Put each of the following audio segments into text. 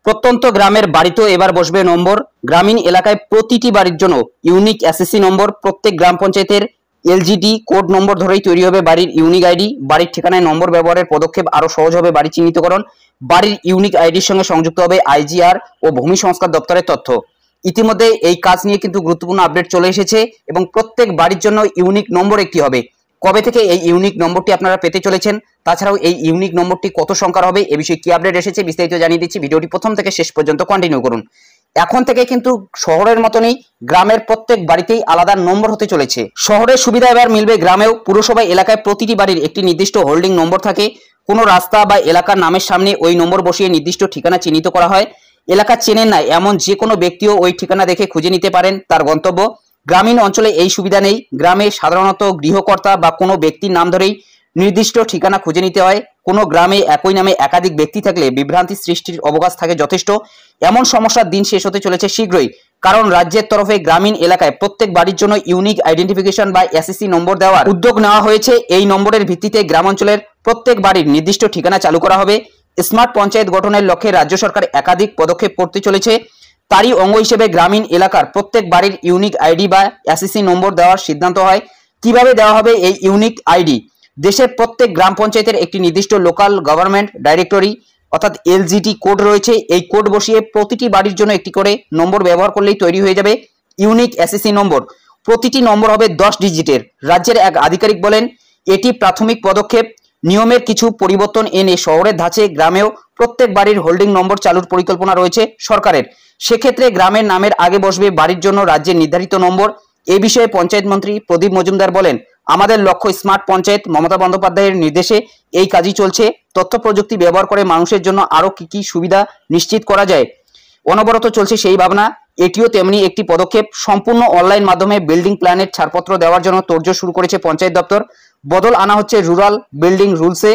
প্রত্যন্ত গ্রামের বাড়িতেও এবার বসবে নম্বর। গ্রামীণ এলাকায় প্রতিটি বাড়ির জন্য ইউনিক এসএসসি নম্বর। প্রত্যেক গ্রাম পঞ্চায়েতের এলজিডি কোড নম্বর ধরেই তৈরি হবে বাড়ির ইউনিক আইডি। বাড়ির ঠিকানায় নম্বর ব্যবহারের পদক্ষেপ আরো সহজ হবে বাড়ি চিহ্নিতকরণ। বাড়ির ইউনিক আইডির সঙ্গে সংযুক্ত হবে আইজিআর ও ভূমি সংস্কার দপ্তরের তথ্য। ইতিমধ্যে এই কাজ নিয়ে কিন্তু গুরুত্বপূর্ণ আপডেট চলে এসেছে এবং প্রত্যেক বাড়ির জন্য ইউনিক নম্বর একটি হবে। কবে থেকে এই ইউনিক নম্বরটি আপনারা পেতে চলেছেন, তাছাড়াও এই ইউনিক নম্বরটি কত সংখ্যার হবে, এ বিষয়ে কি আপডেট এসেছে বিস্তারিত জানিয়ে দিচ্ছি। ভিডিওটি প্রথম থেকে শেষ পর্যন্ত কন্টিনিউ করুন। এখন থেকে কিন্তু শহরের মতনই গ্রামের প্রত্যেক বাড়িতেই আলাদা নম্বর হতে চলেছে। শহরের সুবিধা এবার মিলবে গ্রামেও। পুরসভা এলাকায় প্রতিটি বাড়ির একটি নির্দিষ্ট হোল্ডিং নম্বর থাকে। কোনো রাস্তা বা এলাকার নামের সামনে ওই নম্বর বসিয়ে নির্দিষ্ট ঠিকানা চিহ্নিত করা হয়। এলাকা চেনেন না এমন যে কোনো ব্যক্তিও ওই ঠিকানা দেখে খুঁজে নিতে পারেন তার গন্তব্য। গ্রামীণ অঞ্চলে এই সুবিধা নেই। গ্রামে সাধারণত গৃহকর্তা বা কোনো ব্যক্তির নাম ধরেই নির্দিষ্ট ঠিকানা খুঁজে নিতে হয়। কোনো গ্রামে একই নামে একাধিক ব্যক্তি থাকলে বিভ্রান্তি সৃষ্টির অবকাশ থাকে যথেষ্ট। এমন সমস্যার দিন শেষ হতে চলেছে শীঘ্রই, কারণ রাজ্যের তরফে গ্রামীণ এলাকায় প্রত্যেক বাড়ির জন্য ইউনিক আইডেন্টিফিকেশন বা এসএসসি নম্বর দেওয়ার উদ্যোগ নেওয়া হয়েছে। এই নম্বরের ভিত্তিতে গ্রামাঞ্চলের প্রত্যেক বাড়ির নির্দিষ্ট ঠিকানা চালু করা হবে। স্মার্ট পঞ্চায়েত গঠনের লক্ষ্যে রাজ্য সরকার একাধিক পদক্ষেপ করতে চলেছে। তারই অঙ্গ হিসেবে গ্রামীণ এলাকার প্রত্যেক বাড়ির ইউনিক আইডি বা এসএসসি নম্বর দেওয়ার সিদ্ধান্ত হয়। কিভাবে দেওয়া হবে এই ইউনিক আইডি? দেশের প্রত্যেক গ্রাম পঞ্চায়েতের একটি নির্দিষ্ট লোকাল গভর্নমেন্ট ডাইরেক্টরি অর্থাৎ এলজিডি কোড রয়েছে। এই কোড বসিয়ে প্রতিটি বাড়ির জন্য একটি করে নম্বর ব্যবহার করলেই তৈরি হয়ে যাবে ইউনিক এসএসসি নম্বর। প্রতিটি নম্বর হবে 10 ডিজিটের। রাজ্যের এক আধিকারিক বলেন, এটি প্রাথমিক পদক্ষেপ। নিয়মের কিছু পরিবর্তন এনে শহরের ধাঁচে গ্রামেও প্রত্যেক বাড়ির হোল্ডিং নম্বর চালুর পরিকল্পনা রয়েছে সরকারের। সেক্ষেত্রে গ্রামের নামের আগে বসবে বাড়ির জন্য রাজ্যের নির্ধারিত নম্বর। এ বিষয়ে পঞ্চায়েত মন্ত্রী প্রদীপ মজুমদার বলেন, আমাদের লক্ষ্য স্মার্ট পঞ্চায়েত। মমতা বন্দ্যোপাধ্যায়ের নির্দেশে এই কাজই চলছে। তথ্য প্রযুক্তি ব্যবহার করে মানুষের জন্য আরো কি সুবিধা নিশ্চিত করা যায়, অনবরত চলছে সেই ভাবনা। এটিও তেমনি একটি পদক্ষেপ। সম্পূর্ণ অনলাইন মাধ্যমে বিল্ডিং প্ল্যানের ছাড়পত্র দেওয়ার জন্য তোড়জোড় শুরু করেছে পঞ্চায়েত দপ্তর। বদল আনা হচ্ছে রুরাল বিল্ডিং রুলসে।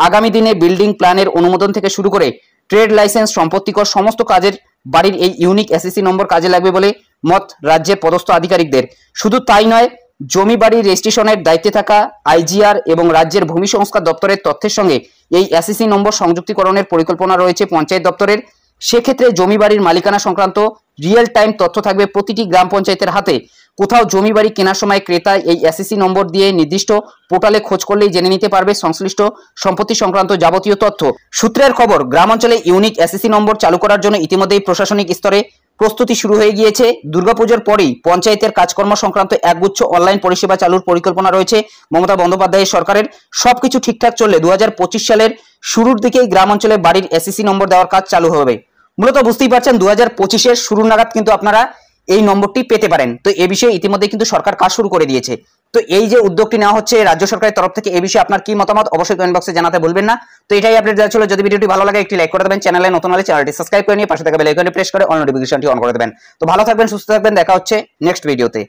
আগামী দিনে বিল্ডিং প্ল্যানের অনুমোদন থেকে শুরু করে ট্রেড লাইসেন্স, সম্পত্তিকর সমস্ত কাজের বাড়ির এই ইউনিক এসএসসি নম্বর কাজে লাগবে বলে মত রাজ্যের পদস্থ আধিকারিকদের। শুধু তাই নয়, জমি বাড়ি রেজিস্ট্রেশনের দায়িত্বে থাকা আইজিআর এবং রাজ্যের ভূমি সংস্কার দপ্তরের তথ্যের সঙ্গে এই এসএসসি নম্বর সংযুক্তিকরণের পরিকল্পনা রয়েছে পঞ্চায়েত দপ্তরের। সেক্ষেত্রে জমি বাড়ির মালিকানা সংক্রান্ত রিয়েল টাইম তথ্য থাকবে প্রতিটি গ্রাম পঞ্চায়েতের হাতে। কোথাও জমি বাড়ি কেনার সময় ক্রেতা এই এসএসসি নম্বর দিয়ে নির্দিষ্ট পোর্টালে খোঁজ করলেই জেনে নিতে পারবে সংশ্লিষ্ট সম্পত্তি সংক্রান্ত যাবতীয় তথ্য। সূত্রের খবর, গ্রামাঞ্চলে ইউনিক এসএসসি নম্বর চালু করার জন্য ইতিমধ্যেই প্রশাসনিক স্তরে প্রস্তুতি শুরু হয়ে গিয়েছে। দুর্গাপুজোর পরেই পঞ্চায়েতের কাজকর্ম সংক্রান্ত একগুচ্ছ অনলাইন পরিষেবা চালুর পরিকল্পনা রয়েছে মমতা বন্দ্যোপাধ্যায়ের সরকারের। সবকিছু ঠিকঠাক চললে 2025 সালের শুরুর দিকেই গ্রামাঞ্চলে বাড়ির এসএসসি নম্বর দেওয়ার কাজ চালু হবে। মূলত বুঝতেই পারছেন 2025-এর শুরু নাগাদ কিন্তু আপনারা এই নম্বরটি পেতে পারেন। তো এ বিষয়ে ইতিমধ্যে কিন্তু সরকার কাজ শুরু করে দিয়েছে। তো এই যে উদ্যোগটি নেওয়া হচ্ছে রাজ্য সরকারের তরফ থেকে, এই বিষয়ে আপনার কি মতামত অবশ্যই কমেন্ট বক্সে জানাতে ভুলবেন না। তো এটাই আপডেট দেওয়া ছিল। যদি ভিডিওটি ভালো লাগে একটি লাইক করে দেবেন, চ্যানেলে নতুন হলে চ্যানেলটি সাবস্ক্রাইব করে নিয়ে পাশে থাকা বেল আইকনটি প্রেস করে অল নোটিফিকেশনটি অন করে দেবেন। তো ভালো থাকবেন, সুস্থ থাকবেন, দেখা হচ্ছে নেক্সট ভিডিওতে।